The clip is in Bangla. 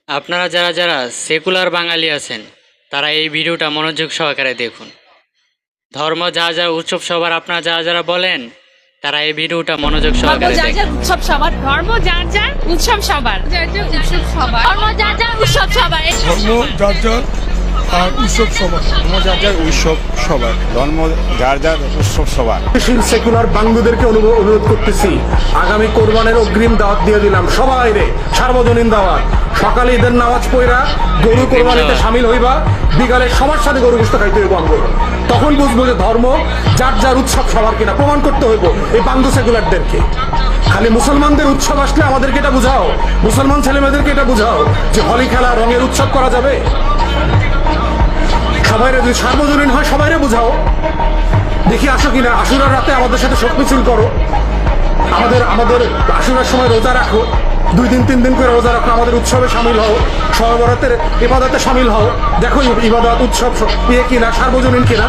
আপনারা যারা যারা সেকুলার বাঙালি আছেন তারা এই ভিডিওটা মনোযোগ সহকারে দেখুন। ধর্ম যা যা উৎসব সবার আপনারা যারা যারা বলেন তারা এই ভিডিওটা মনোযোগ সহকারে দেখুন। উৎসব সবার, ধর্ম যার যার, উৎসব সবার, উৎসব সবার, ধর্ম যার যার, উৎসব সবার, ধর্ম যার যার আর উৎসব সবার, ধর্ম যার যার উৎসব সবার, ধর্ম যার যার উৎসব সবার। সেকুলার বাঙ্গুদেরকে অনুরোধ করতেছি, আগামী কোরবানের অগ্রিম দাওয়াত দিয়ে দিলাম সবাই রে, সার্বজনীন দাওয়াত। সকালে ঈদের নামাজ পড়া গরু কোরবানিতে সামিল হইবা, বিকালে সবার সাথে গরু গোশত খাইতে হইব আমগো। তখন বুঝবো যে ধর্ম যার যার উৎসব সবার কিনা প্রমাণ করতে হইব এই বাঙ্গু সেকুলারদেরকে। খালি মুসলমানদের উৎসব আসলে আমাদেরকে এটা বুঝাও, মুসলমান ছেলেমেয়েদেরকে এটা বুঝাও যে হোলি খেলা রঙের উৎসব করা যাবে। সবাইরে যদি সার্বজনীন হয় সবাইরে বুঝাও, দেখি আসো কিনা। আশুরার রাতে আমাদের সাথে শোক মিছিল করো, আমাদের আশুরার সময় রোজা রাখো, 2 দিন 3 দিন করে রোজা রাখো, আমাদের উৎসবে সামিল হও, শবে বরাতের ইবাদতে সামিল হও। দেখো ইবাদত উৎসব কিনা, সার্বজনীন কিনা।